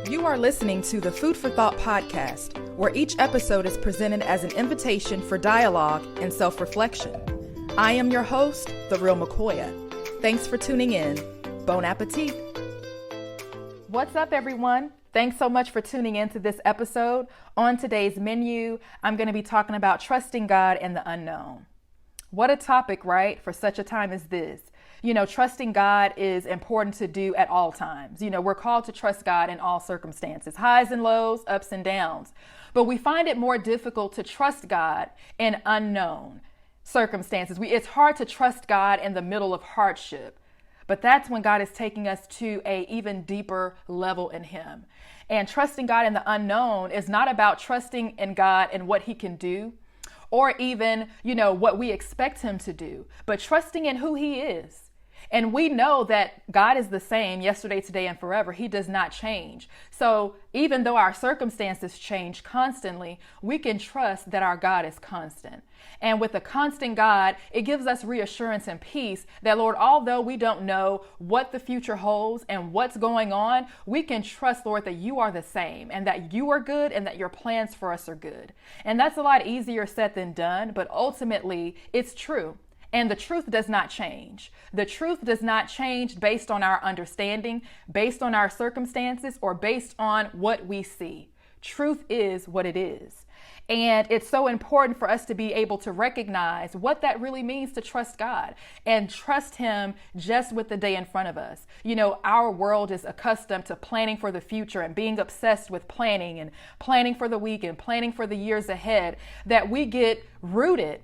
You are listening to the Food for Thought podcast, where each episode is presented as an invitation for dialogue and self-reflection. I am your host, The Real McCoya. Thanks for tuning in. Bon appetit. What's up, everyone? Thanks so much for tuning in to this episode. On today's menu, I'm going to be talking about trusting God and the unknown. What a topic, right? For such a time as this. Trusting God is important to do at all times. We're called to trust God in all circumstances, highs and lows, ups and downs. But we find it more difficult to trust God in unknown circumstances. It's hard to trust God in the middle of hardship. But that's when God is taking us to an even deeper level in Him. And trusting God in the unknown is not about trusting in God and what He can do, or even, what we expect Him to do, but trusting in who He is. And we know that God is the same yesterday, today, and forever. He does not change. So even though our circumstances change constantly, we can trust that our God is constant. And with a constant God, it gives us reassurance and peace that, Lord, although we don't know what the future holds and what's going on, we can trust, Lord, that you are the same and that you are good and that your plans for us are good. And that's a lot easier said than done, but ultimately it's true. And the truth does not change. The truth does not change based on our understanding, based on our circumstances, or based on what we see. Truth is what it is. And it's so important for us to be able to recognize what that really means to trust God and trust Him just with the day in front of us. Our world is accustomed to planning for the future and being obsessed with planning and planning for the week and planning for the years ahead, that we get rooted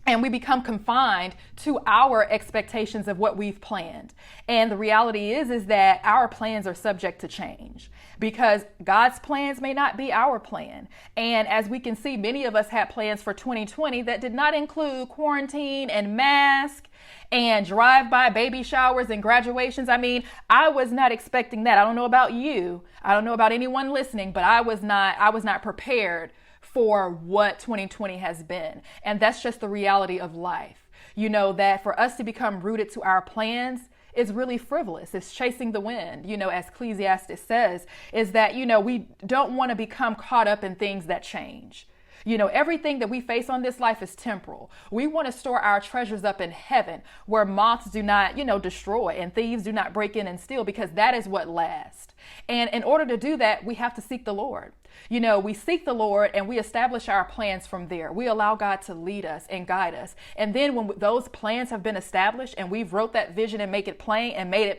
and we become confined to our expectations of what we've planned. And the reality is that our plans are subject to change because God's plans may not be our plan. And as we can see, many of us had plans for 2020 that did not include quarantine and mask and drive-by baby showers and graduations. I was not expecting that. I don't know about you. I don't know about anyone listening, but I was not prepared for what 2020 has been. And that's just the reality of life. That for us to become rooted to our plans is really frivolous. It's chasing the wind, as Ecclesiastes says, is that, we don't want to become caught up in things that change. Everything that we face on this life is temporal. We want to store our treasures up in heaven where moths do not, destroy and thieves do not break in and steal, because that is what lasts. And in order to do that, we have to seek the Lord. We seek the Lord and we establish our plans from there. We allow God to lead us and guide us. And then when those plans have been established and we've wrote that vision and made it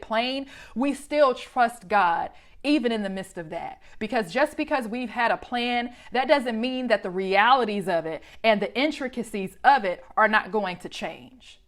plain, we still trust God even in the midst of that. Because just because we've had a plan, that doesn't mean that the realities of it and the intricacies of it are not going to change.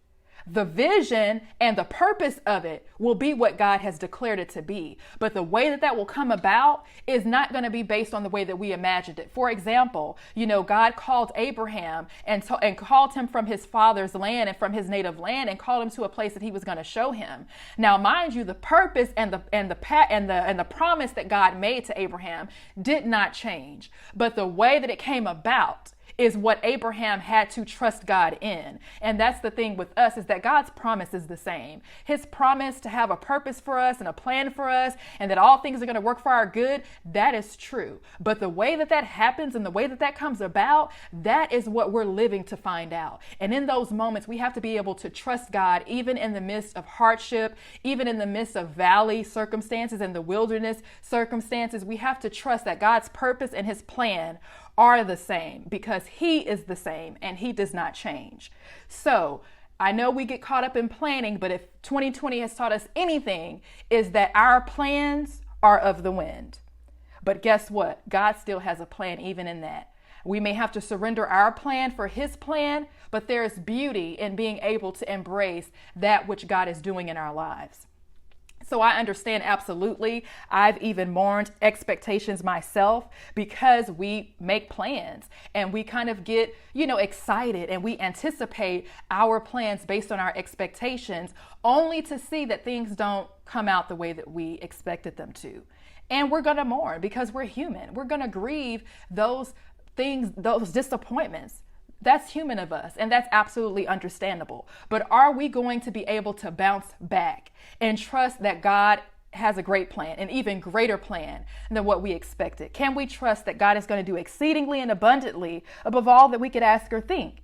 The vision and the purpose of it will be what God has declared it to be. But the way that will come about is not going to be based on the way that we imagined it. For example, God called Abraham and called him from his father's land and from his native land and called him to a place that He was going to show him. Now, mind you, the purpose and the promise that God made to Abraham did not change. But the way that it came about is what Abraham had to trust God in. And that's the thing with us, is that God's promise is the same. His promise to have a purpose for us and a plan for us and that all things are going to work for our good, that is true. But the way that happens and the way that comes about, that is what we're living to find out. And in those moments, we have to be able to trust God even in the midst of hardship, even in the midst of valley circumstances and the wilderness circumstances. We have to trust that God's purpose and His plan are the same, because He is the same and He does not change. So I know we get caught up in planning, but if 2020 has taught us anything, is that our plans are of the wind. But guess what? God still has a plan even in that. We may have to surrender our plan for His plan, but there's beauty in being able to embrace that which God is doing in our lives. So I understand absolutely. I've even mourned expectations myself, because we make plans and we kind of get, excited and we anticipate our plans based on our expectations, only to see that things don't come out the way that we expected them to. And we're going to mourn because we're human. We're going to grieve those things, those disappointments. That's human of us, and that's absolutely understandable. But are we going to be able to bounce back and trust that God has a great plan, an even greater plan than what we expected? Can we trust that God is going to do exceedingly and abundantly above all that we could ask or think?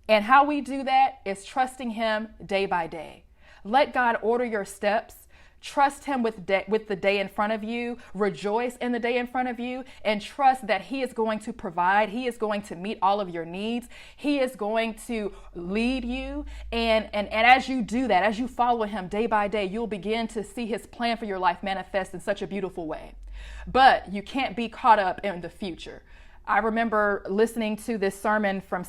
And how we do that is trusting him day by day. Let God order your steps. Trust him with the day in front of you. Rejoice in the day in front of you, and trust that he is going to provide. He is going to meet all of your needs. He is going to lead you. And as you do that, as you follow him day by day, you'll begin to see his plan for your life manifest in such a beautiful way. But you can't be caught up in the future. I remember listening to this sermon from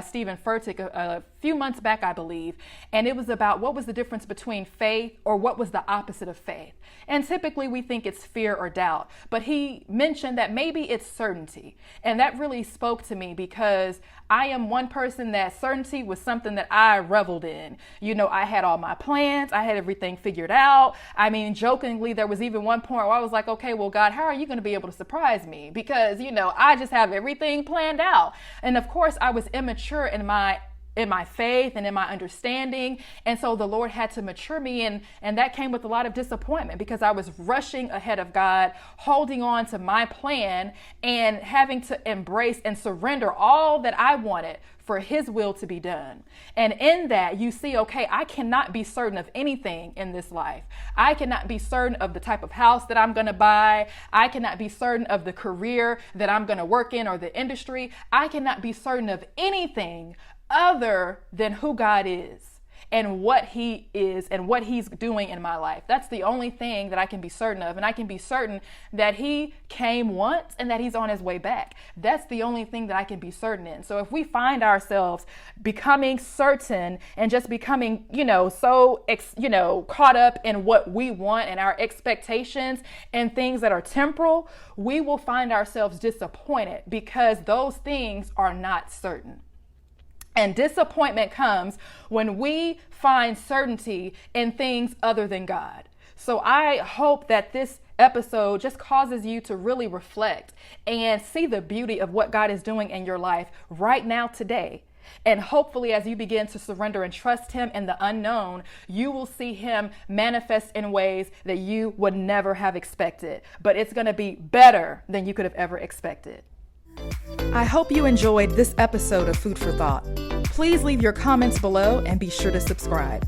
Stephen Furtick a few months back, I believe, and it was about what was the difference between faith, or what was the opposite of faith. And typically we think it's fear or doubt, but he mentioned that maybe it's certainty. And that really spoke to me, because I am one person that certainty was something that I reveled in. You know, I had all my plans, I had everything figured out. I mean, jokingly, there was even one point where I was like, okay, well, God, how are you going to be able to surprise me? Because, you know, I just have everything planned out. And of course, I was immature in my faith and in my understanding. And so the Lord had to mature me. And that came with a lot of disappointment, because I was rushing ahead of God, holding on to my plan, and having to embrace and surrender all that I wanted for his will to be done. And in that, you see, okay, I cannot be certain of anything in this life. I cannot be certain of the type of house that I'm going to buy. I cannot be certain of the career that I'm going to work in, or the industry. I cannot be certain of anything other than who God is and what he is and what he's doing in my life. That's the only thing that I can be certain of. And I can be certain that he came once and that he's on his way back. That's the only thing that I can be certain in. So if we find ourselves becoming certain and just becoming, so, caught up in what we want and our expectations and things that are temporal, we will find ourselves disappointed, because those things are not certain. And disappointment comes when we find certainty in things other than God. So I hope that this episode just causes you to really reflect and see the beauty of what God is doing in your life right now, today. And hopefully, as you begin to surrender and trust him in the unknown, you will see him manifest in ways that you would never have expected. But it's going to be better than you could have ever expected. I hope you enjoyed this episode of Food for Thought. Please leave your comments below and be sure to subscribe.